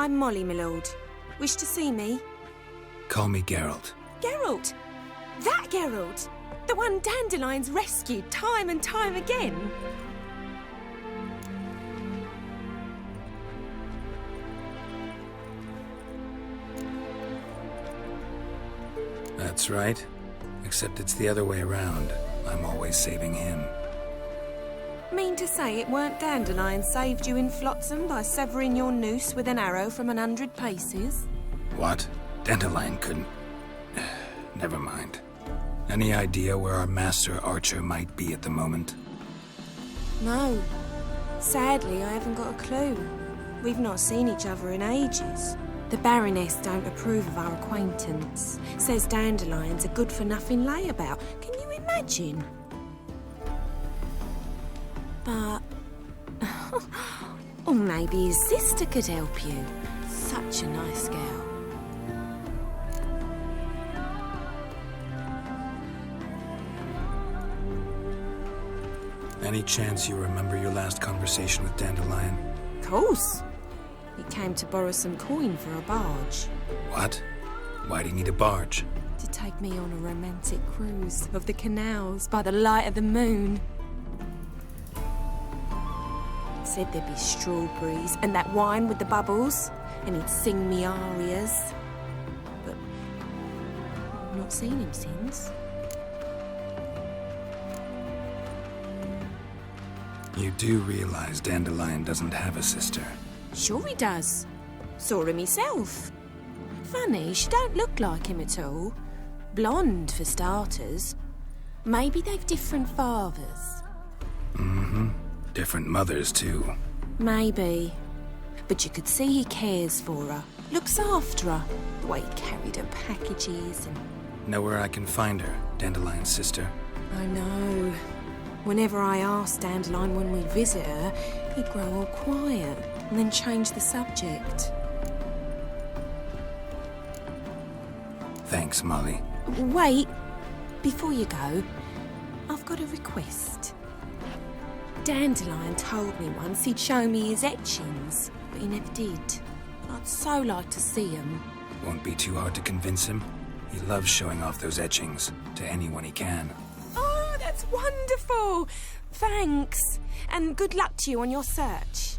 I'm Molly, my lord. Wish to see me? Call me Geralt. Geralt! That Geralt! The one Dandelion's rescued time and time again. That's right. Except it's the other way around. I'm always saving him. Mean to say it weren't Dandelion saved you in Flotsam by severing your noose with an arrow from 100 paces? What? Dandelion couldn't... Never mind. Any idea where our master archer might be at the moment? No. Sadly, I haven't got a clue. We've not seen each other in ages. The Baroness don't approve of our acquaintance. Says Dandelion's a good-for-nothing layabout. Can you imagine? But... or maybe his sister could help you. Such a nice girl. Any chance you remember your last conversation with Dandelion? Of course. He came to borrow some coin for a barge. What? Why do you need a barge? To take me on a romantic cruise of the canals by the light of the moon. Said there'd be strawberries and that wine with the bubbles, and he'd sing me arias. But I've not seen him since. You do realize Dandelion doesn't have a sister? Sure he does. Saw him myself. Funny, she don't look like him at all. Blonde, for starters. Maybe they've different fathers. Mm-hmm. Different mothers, too. Maybe. But you could see he cares for her. Looks after her. The way he carried her packages and... Know where I can find her, Dandelion's sister? I know. Whenever I asked Dandelion when we'd visit her, he'd grow all quiet and then change the subject. Thanks, Molly. Wait. Before you go, I've got a request. Dandelion told me once he'd show me his etchings, but he never did. I'd so like to see them. Won't be too hard to convince him. He loves showing off those etchings to anyone he can. Oh, that's wonderful! Thanks, and good luck to you on your search.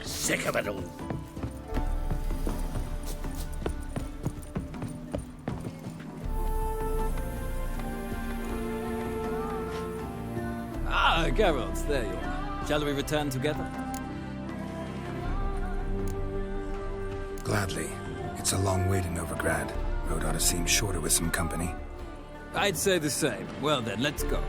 Sick of it all. Ah, Geralt, there you are. Shall we return together? Gladly. It's a long way to Novigrad. Road ought to seem shorter with some company. I'd say the same. Well then, let's go.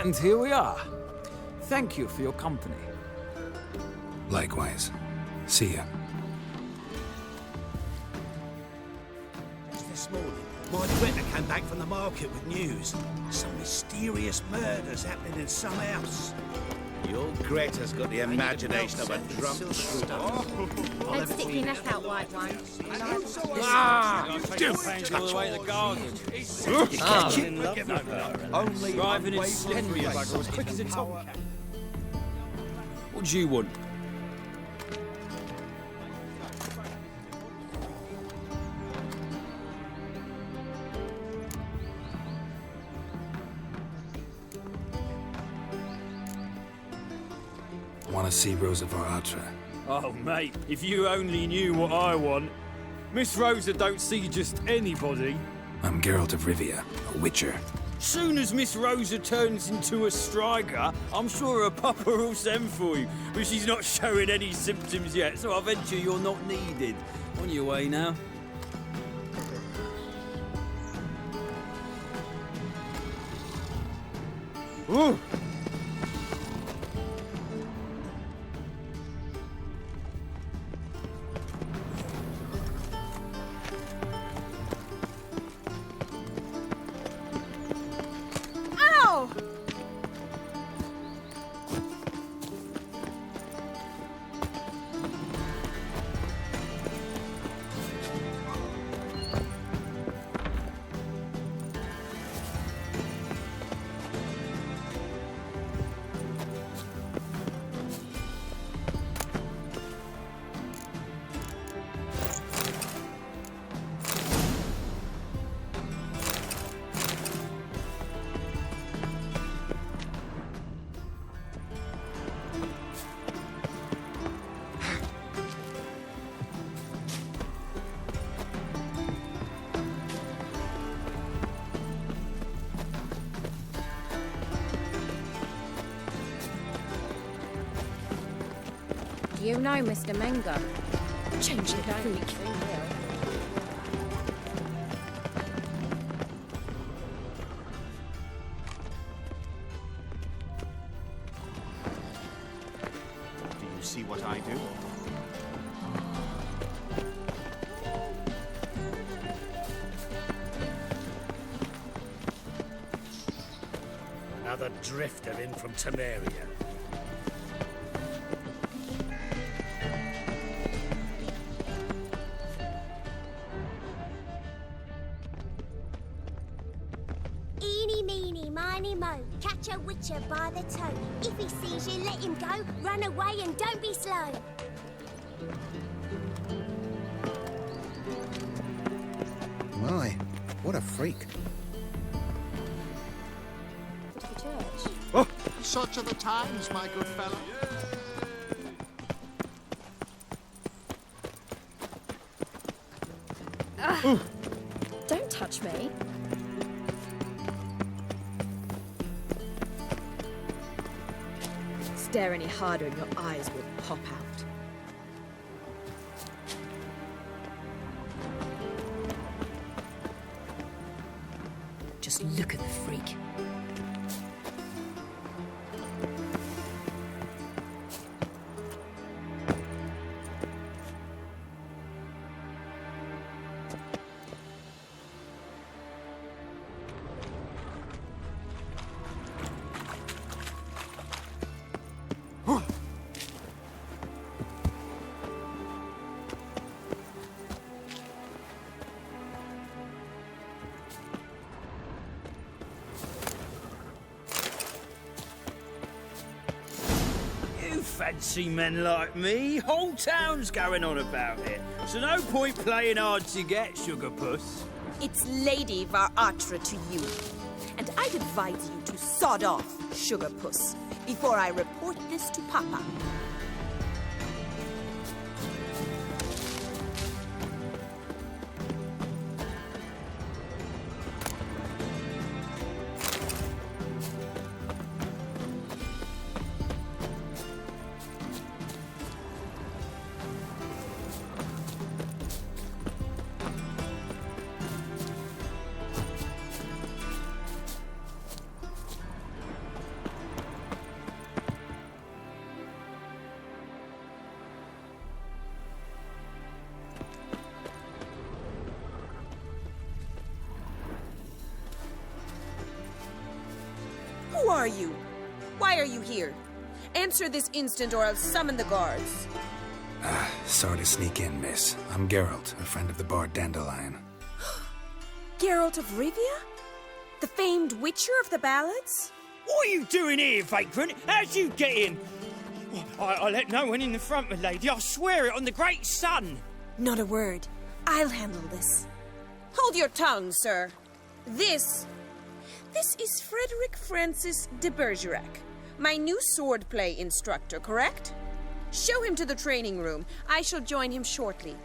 And here we are. Thank you for your company. Likewise. See ya. This morning, my director came back from the market with news. Some mysterious murders happening in some house. Your Greta's got the imagination of a drunk stuff. Don't stick your neck out, white one. All the way to the garden. Only Driving in slippery bugger as quick as a tomcat. What do you want? Want to see Rosa Atra? Oh, mate, if you only knew what I want. Miss Rosa don't see just anybody. I'm Geralt de Rivia, a witcher. Soon as Miss Rosa turns into a striker, I'm sure her papa will send for you. But she's not showing any symptoms yet, so I venture you're not needed. On your way now. Ooh. You know Mr. Mengo. Changing freak. Do you see what I do? Another drifter in from Temeria. Eeny, meeny, miny, mo. Catch a witcher by the toe. If he sees you, let him go. Run away and don't be slow. My, what a freak. To the church. Oh, such are the times, my good fellow. Don't touch me. Stare any harder and your eyes will pop out. Just look at the freak. Fancy men like me, whole town's going on about it. So no point playing hard to get, sugar puss. It's Lady Atra to you. And I'd advise you to sod off, sugar puss, before I report this to Papa. Who are you? Why are you here? Answer this instant or I'll summon the guards. Sorry to sneak in, miss. I'm Geralt, a friend of the bard Dandelion. Geralt of Rivia? The famed witcher of the ballads? What are you doing here, vagrant? How'd you get in? I let no one in the front, my lady. I swear it on the great sun. Not a word. I'll handle this. Hold your tongue, sir. This is Frederick Francis de Bergerac, my new swordplay instructor, correct? Show him to the training room. I shall join him shortly.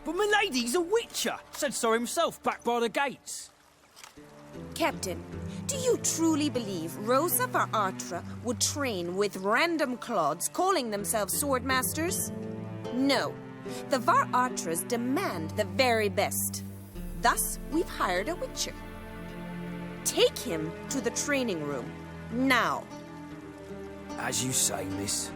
But my lady's a witcher. Said so himself back by the gates. Captain, do you truly believe Rosa Varatra would train with random clods calling themselves swordmasters? No. The Varatras demand the very best. Thus, we've hired a witcher. Take him to the training room. Now. As you say, miss.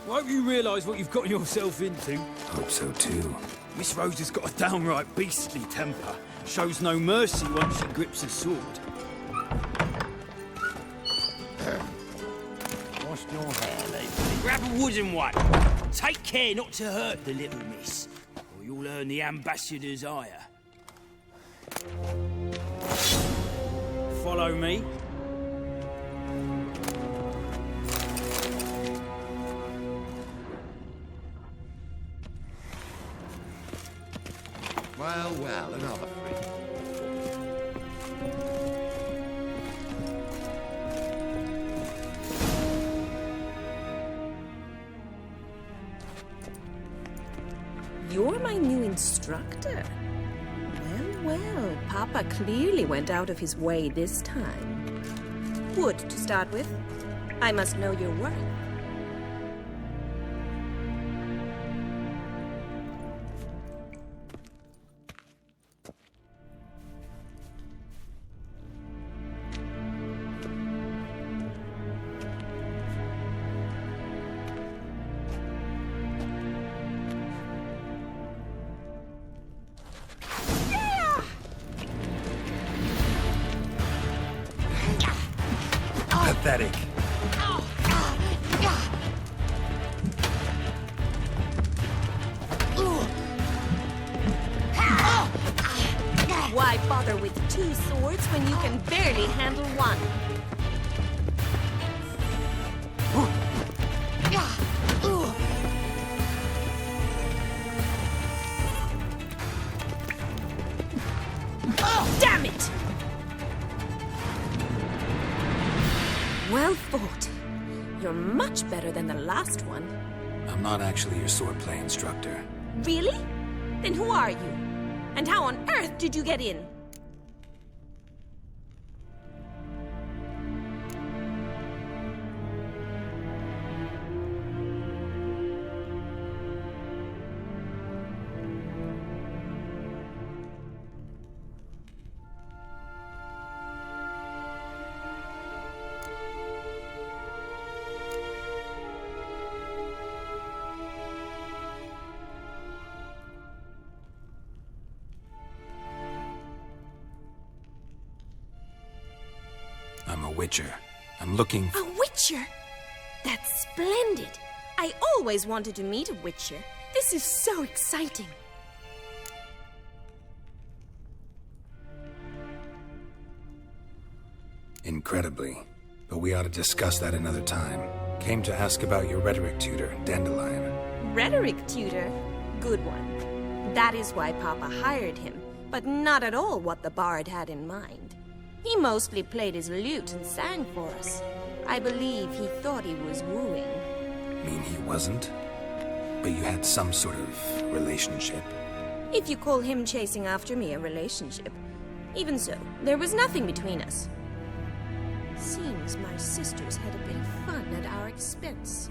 I hope you realise what you've got yourself into. Hope so too. Miss Rosa's got a downright beastly temper. Shows no mercy once she grips a sword. What's your hair, lady? Grab a wooden one. Take care not to hurt the little miss, or you'll earn the ambassador's ire. Follow me. Well, another freak. You're my new instructor. Well, Papa clearly went out of his way this time. Wood, to start with. I must know your worth. Pathetic. Why bother with two swords when you can barely handle one? Damn it! Well fought. You're much better than the last one. I'm not actually your swordplay instructor. Really? Then who are you? And how on earth did you get in? I'm a witcher. I'm looking for... A witcher? That's splendid. I always wanted to meet a witcher. This is so exciting. Incredibly. But we ought to discuss that another time. Came to ask about your rhetoric tutor, Dandelion. Rhetoric tutor? Good one. That is why Papa hired him, but not at all what the bard had in mind. He mostly played his lute and sang for us. I believe he thought he was wooing. Mean he wasn't? But you had some sort of relationship? If you call him chasing after me a relationship. Even so, there was nothing between us. Seems my sisters had a bit of fun at our expense.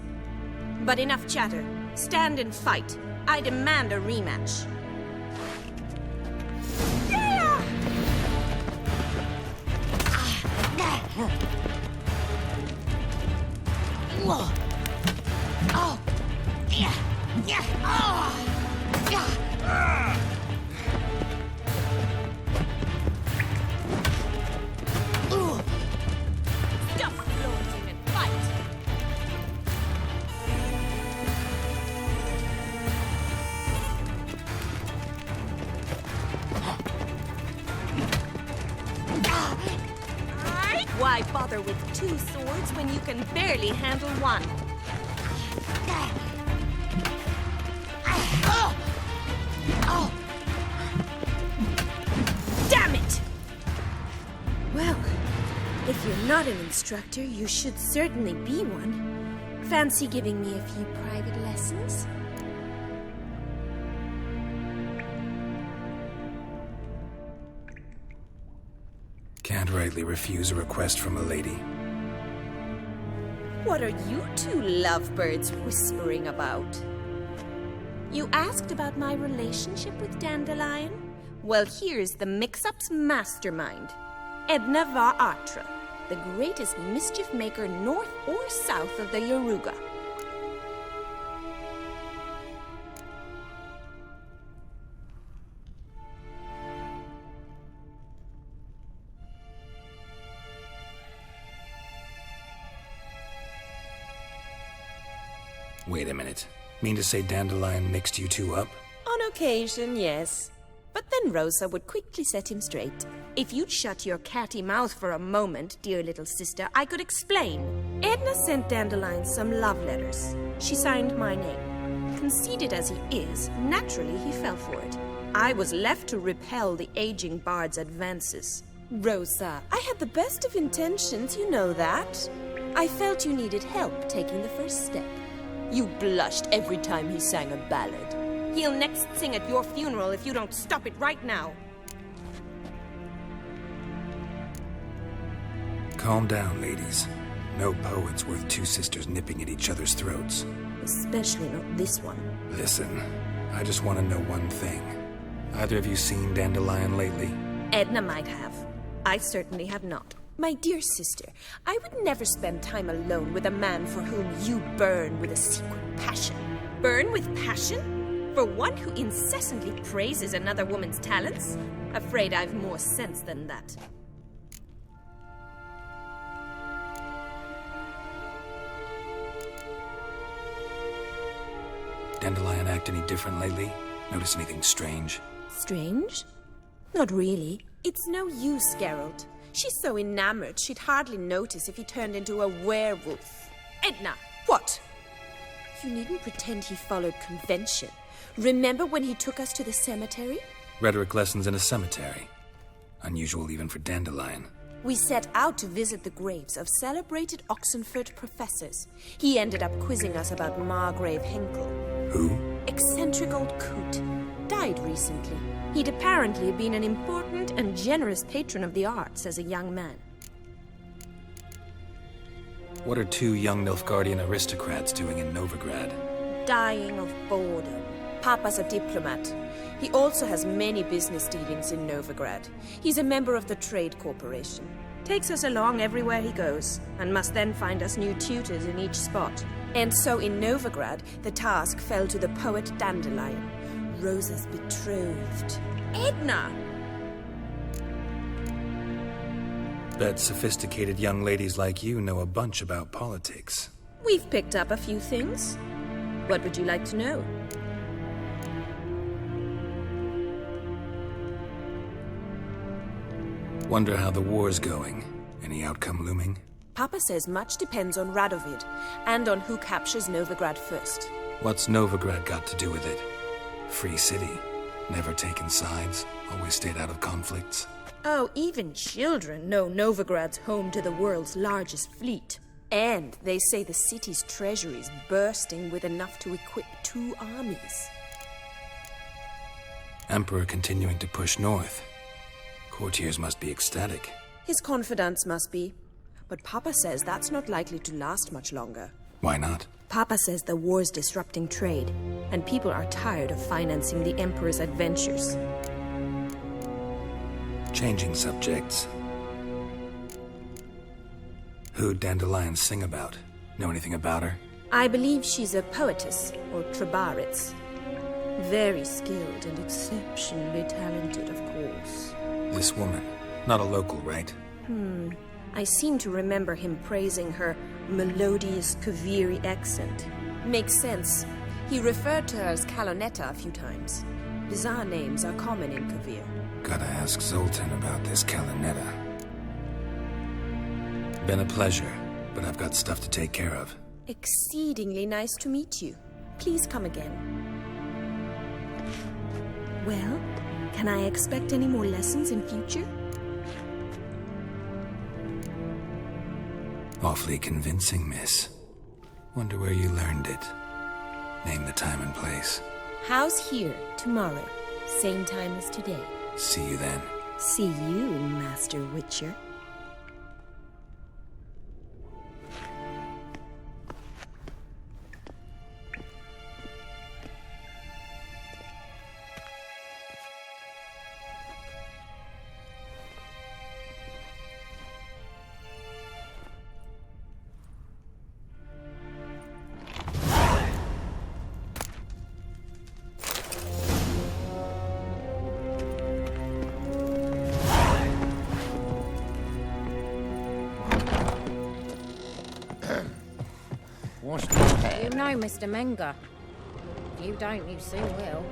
But enough chatter. Stand and fight. I demand a rematch. Why bother with two swords when you can barely handle one? Damn it! Well, if you're not an instructor, you should certainly be one. Fancy giving me a few private lessons? Can't rightly refuse a request from a lady. What are you two lovebirds whispering about? You asked about my relationship with Dandelion? Well, here's the mix-up's mastermind. Edna var Atra, the greatest mischief maker north or south of the Yaruga. Wait a minute. Mean to say Dandelion mixed you two up? On occasion, yes. But then Rosa would quickly set him straight. If you'd shut your catty mouth for a moment, dear little sister, I could explain. Edna sent Dandelion some love letters. She signed my name. Conceited as he is, naturally he fell for it. I was left to repel the aging bard's advances. Rosa, I had the best of intentions, you know that. I felt you needed help taking the first step. You blushed every time he sang a ballad. He'll next sing at your funeral if you don't stop it right now. Calm down, ladies. No poet's worth two sisters nipping at each other's throats. Especially not this one. Listen, I just want to know one thing. Either of you seen Dandelion lately? Edna might have. I certainly have not. My dear sister, I would never spend time alone with a man for whom you burn with a secret passion. Burn with passion? For one who incessantly praises another woman's talents? Afraid I've more sense than that. Dandelion act any different lately? Notice anything strange? Strange? Not really. It's no use, Geralt. She's so enamored she'd hardly notice if he turned into a werewolf. Edna! What? You needn't pretend he followed convention. Remember when he took us to the cemetery? Rhetoric lessons in a cemetery. Unusual even for Dandelion. We set out to visit the graves of celebrated Oxenford professors. He ended up quizzing us about Margrave Henkel. Who? Eccentric old coot. Died recently. He'd apparently been an important and generous patron of the arts as a young man. What are two young Nilfgaardian aristocrats doing in Novigrad? Dying of boredom. Papa's a diplomat. He also has many business dealings in Novigrad. He's a member of the Trade Corporation. Takes us along everywhere he goes, and must then find us new tutors in each spot. And so in Novigrad, the task fell to the poet Dandelion, Rosa's betrothed. Edna! Bet sophisticated young ladies like you know a bunch about politics. We've picked up a few things. What would you like to know? Wonder how the war's going. Any outcome looming? Papa says much depends on Radovid, and on who captures Novigrad first. What's Novigrad got to do with it? Free city. Never taken sides. Always stayed out of conflicts. Oh, even children know Novigrad's home to the world's largest fleet. And they say the city's treasury's bursting with enough to equip 2 armies. Emperor continuing to push north. Courtiers must be ecstatic. His confidants must be. But Papa says that's not likely to last much longer. Why not? Papa says the war's disrupting trade, and people are tired of financing the Emperor's adventures. Changing subjects. Who'd dandelions sing about? Know anything about her? I believe she's a poetess, or trabaritz. Very skilled and exceptionally talented, of course. This woman. Not a local, right? I seem to remember him praising her melodious Kaviri accent. Makes sense. He referred to her as Calenthe a few times. Bizarre names are common in Kavir. Gotta ask Zoltan about this Calenthe. Been a pleasure, but I've got stuff to take care of. Exceedingly nice to meet you. Please come again. Well, can I expect any more lessons in future? Awfully convincing, miss. Wonder where you learned it. Name the time and place. House here, tomorrow. Same time as today. See you then. See you, Master Witcher. You know Mr. Menga. If you don't, you soon will.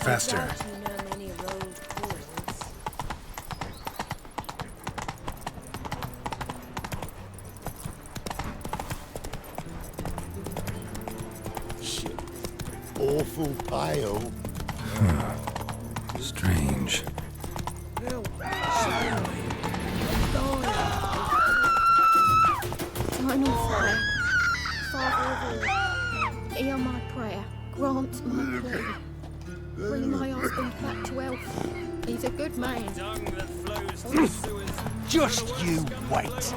Faster. Shit. Awful pale. Strange. Final prayer. Father of all, hear my prayer. Grant my plea. Bring my husband back to health. He's a good man. Tongue that flows through sewers. Just you wait.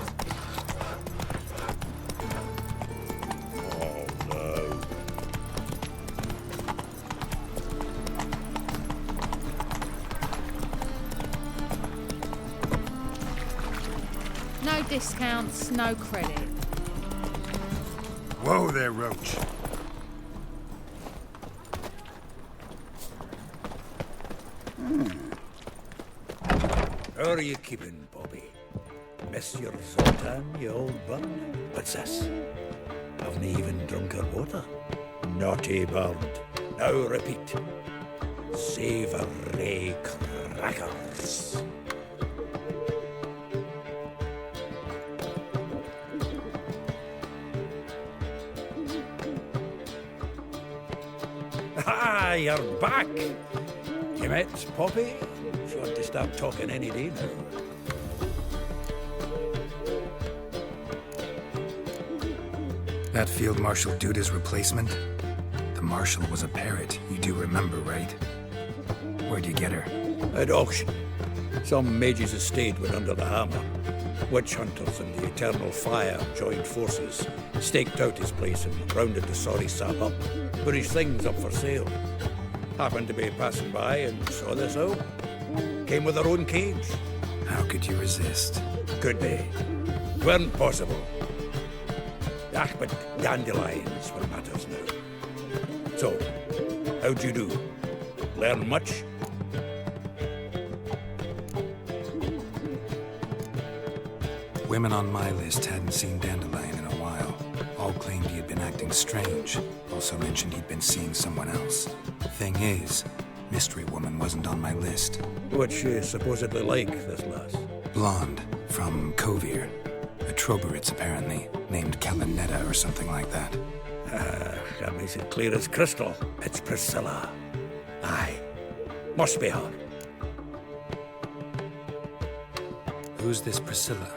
Oh no. No discounts, no credit. Whoa there, Roach. How are you keeping, Bobby? Miss your Zoltan, you old bird? What's this? Haven't even drunk her water? Naughty bird. Now repeat. Savoury crackers. Ah, Ah, you're back. You met Poppy? She want to start talking any day now. That Field Marshal Duda's replacement? The Marshal was a parrot, you do remember, right? Where'd you get her? At auction. Some mage's estate went under the hammer. Witch hunters and the Eternal Fire joined forces, staked out his place and rounded the sorry sap up. Put his things up for sale. Happened to be passing by and saw this out. Came with her own cage. How could you resist? Could be. Weren't possible. Ah, but dandelions what matters now. So, how'd you do? Learn much? Women on my list hadn't seen Dandelion in a while. All claimed he had been acting strange. Also mentioned he'd been seeing someone else. Thing is, Mystery Woman wasn't on my list. What's she supposedly like, this lass? Blonde, from Kovir. A Troberitz, apparently, named Calenthe or something like that. That makes it clear as crystal. It's Priscilla. Aye. Must be her. Who's this Priscilla?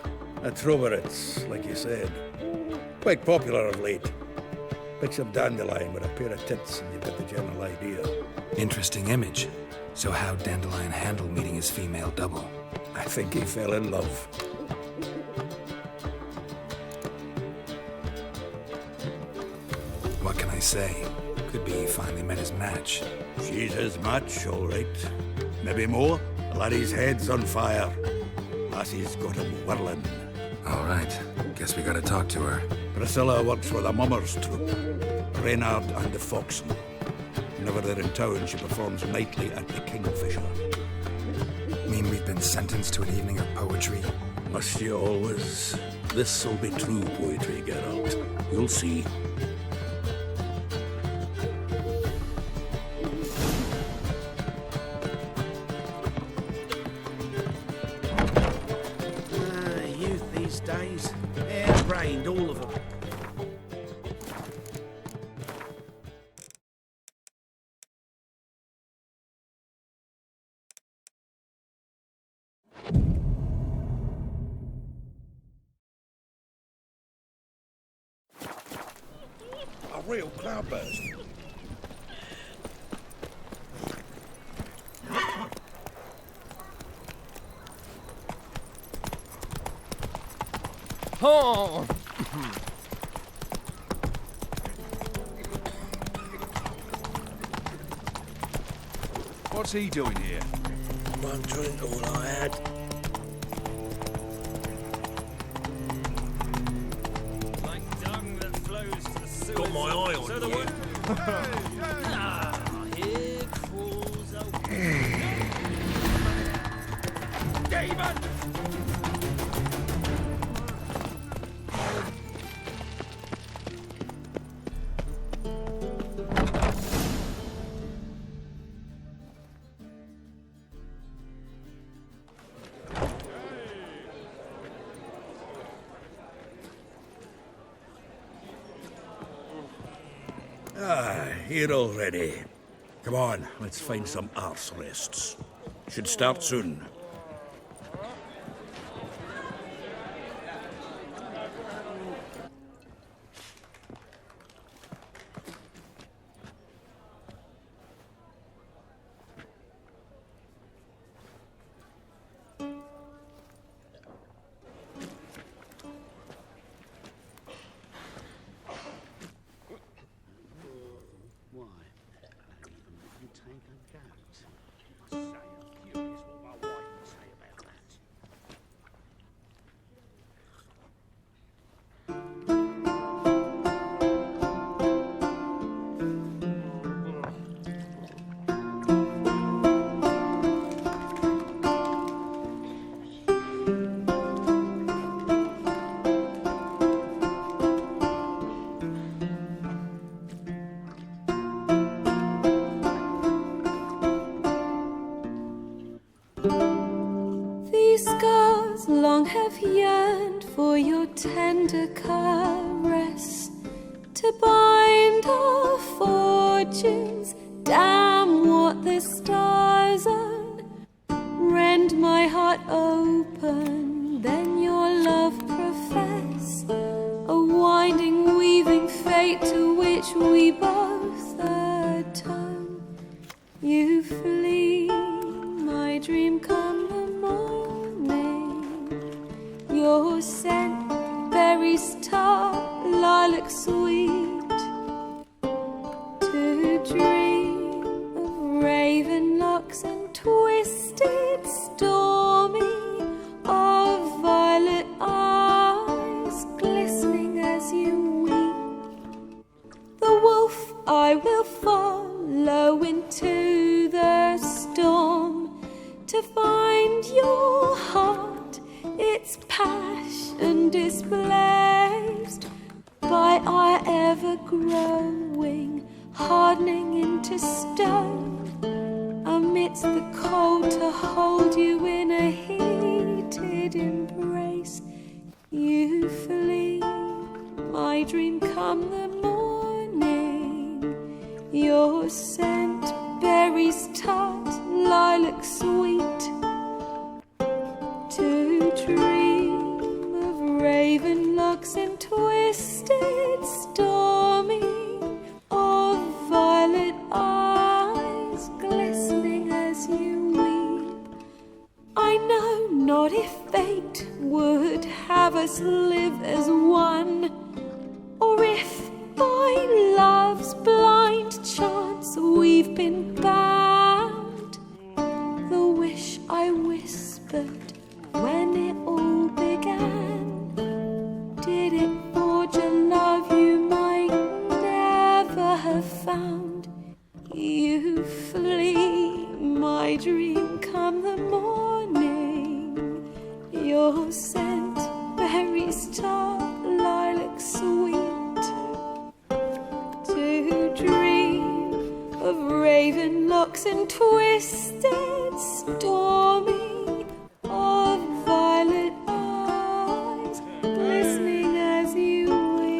A Troberitz, like you said. Quite popular of late. Picture Dandelion with a pair of tits and you get the general idea. Interesting image. So how'd Dandelion handle meeting his female double? I think he fell in love. What can I say? Could be he finally met his match. She's his match, all right. Maybe more. Laddie's head's on fire. Lassie's got him whirling. All right. Guess we gotta talk to her. Priscilla works for the Mummers troupe. Reynard and the Foxen. Whenever they're in town, she performs nightly at the Kingfisher. Mean we've been sentenced to an evening of poetry? Must you always? This'll be true poetry, Geralt. You'll see. Youth these days. Hair-brained, all of them. A real cloudburst. Oh! What's he doing here? One drink, all I had. Like dung that flows to the sewers. Got my eye on So the you. one... Here crawls a... Demon! Here already. Come on, let's find some arse rests. Should start soon. These scars long have yearned for your tender caress, to bind our fortunes damn what the stars own. Rend my heart open, then your love profess, a winding, weaving fate to which we both atone. You flee, my dream come the morning. Your scent, berries tart, lilac sweet. To dream of raven locks and twisted, stormy, of violet eyes glistening as you weep. The wolf I will follow into the storm to find your heart, its passion displaced by our ever-growing, hardening into stone. Amidst the cold to hold you in a heated embrace. You flee, my dream come the morning. Your scent, berries tart, lilac sweet. To dream of raven locks and twisted, stormy, of violet eyes glistening as you weep. I know not if fate would have us live as one, or if by love's blind chance we've been bound. The wish I whispered when it all began, did it forge a love you might never have found? You flee, my dream come the morning. Your scent, berries tart, lilac sweet. To dream of raven locks and twisted, stormy, of violet eyes glistening as you weep.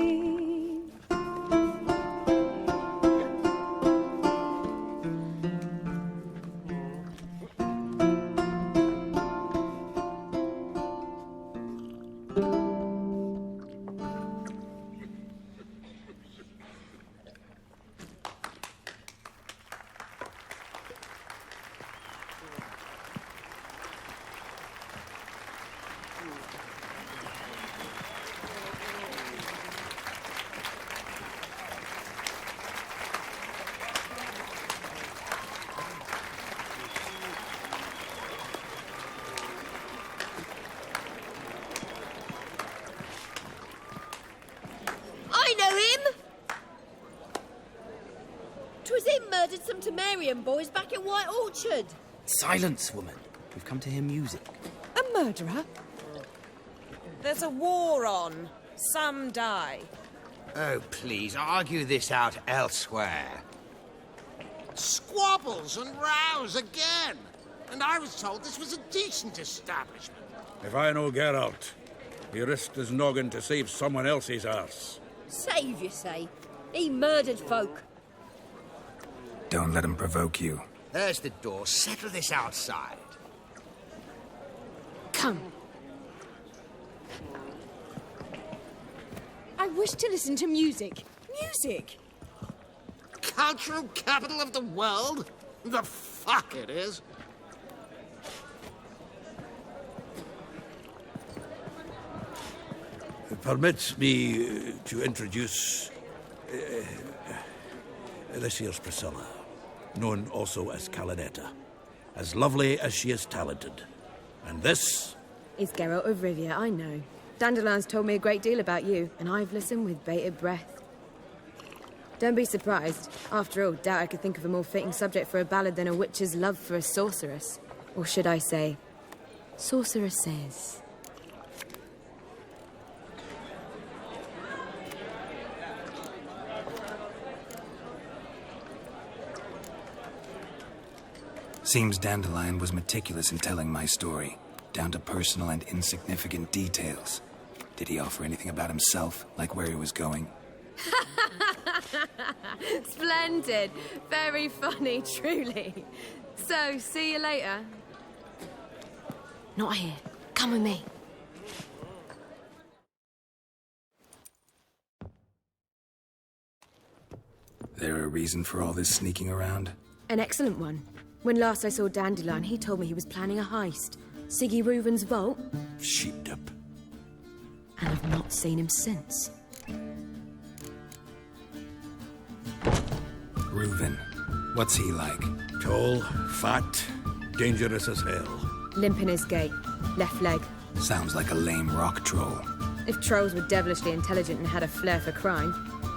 Some Temerian boys back in White Orchard. Silence, woman. We've come to hear music. A murderer? There's a war on. Some die. Oh, please, argue this out elsewhere. Squabbles and rows again. And I was told this was a decent establishment. If I know Geralt, he risked his noggin to save someone else's arse. Save, you say? He murdered folk. Don't let him provoke you. There's the door. Settle this outside. Come. I wish to listen to music. Music! Cultural capital of the world? The fuck it is. Permit me to introduce this here's Priscilla, known also as Calenthe, as lovely as she is talented. And this is Geralt de Rivia, I know. Dandelion's told me a great deal about you, and I've listened with bated breath. Don't be surprised. After all, doubt I could think of a more fitting subject for a ballad than a witch's love for a sorceress. Or should I say, sorceresses. Seems Dandelion was meticulous in telling my story, down to personal and insignificant details. Did he offer anything about himself, like where he was going? Splendid. Very funny, truly. So, see you later. Not here. Come with me. There a reason for all this sneaking around? An excellent one. When last I saw Dandelion, he told me he was planning a heist. Siggy Reuven's vault. Sheeped up. And I've not seen him since. Reuven. What's he like? Tall, fat, dangerous as hell. Limp in his gait. Left leg. Sounds like a lame rock troll. If trolls were devilishly intelligent and had a flair for crime,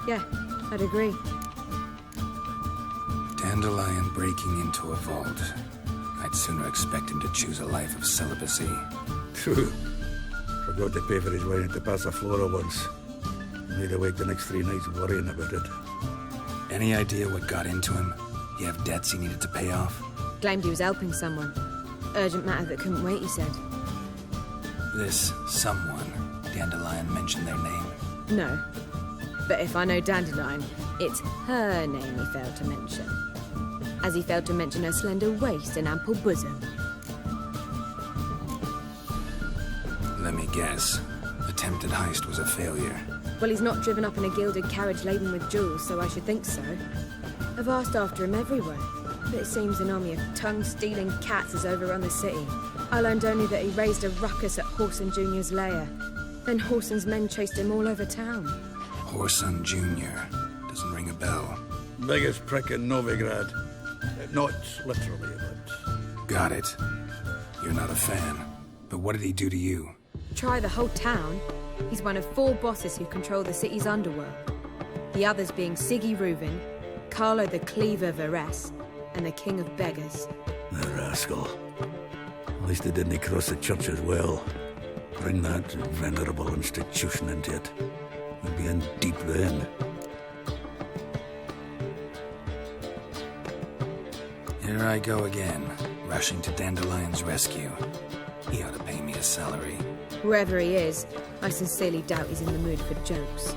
yeah, I'd agree. Dandelion breaking into a vault. I'd sooner expect him to choose a life of celibacy. True. Forgot to pay for his way into Passiflora once. Made awake the next 3 nights worrying about it. Any idea what got into him? You have debts he needed to pay off? Claimed he was helping someone. Urgent matter that couldn't wait, he said. This someone, Dandelion mentioned their name? No. But if I know Dandelion, it's her name he failed to mention. As he failed to mention her slender waist and ample bosom. Let me guess. Attempted heist was a failure. Well, he's not driven up in a gilded carriage laden with jewels, so I should think so. I've asked after him everywhere, but it seems an army of tongue-stealing cats has overrun the city. I learned only that he raised a ruckus at Whoreson Jr.'s lair. Then Whoreson's men chased him all over town. Whoreson Jr. Doesn't ring a bell. Biggest prick in Novigrad. Not literally, but... Got it. You're not a fan. But what did he do to you? Try the whole town. He's one of 4 bosses who control the city's underworld. The others being Siggy Reuven, Carlo the Cleaver Varese, and the King of Beggars. The rascal. At least they didn't cross the church as well. Bring that venerable institution into it. We'd be in deep then. Here I go again, rushing to Dandelion's rescue. He ought to pay me a salary. Whoever he is, I sincerely doubt he's in the mood for jokes.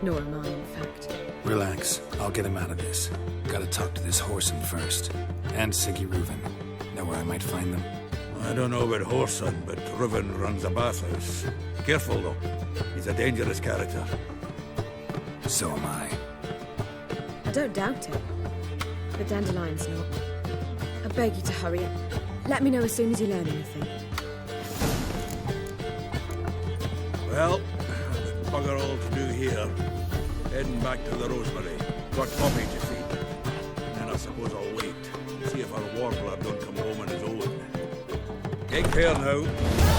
Nor am I, in fact. Relax. I'll get him out of this. Gotta talk to this Whoreson first. And Siggy Reuven. Know where I might find them? I don't know about Whoreson, but Reuven runs a bathhouse. Careful, though. He's a dangerous character. So am I. I don't doubt it. But Dandelion's not. I beg you to hurry up. Let me know as soon as you learn anything. Well, bugger all to do here. Heading back to the Rosemary. Got Poppy to feed. And then I suppose I'll wait. See if our warbler don't come home on his own. Take care now.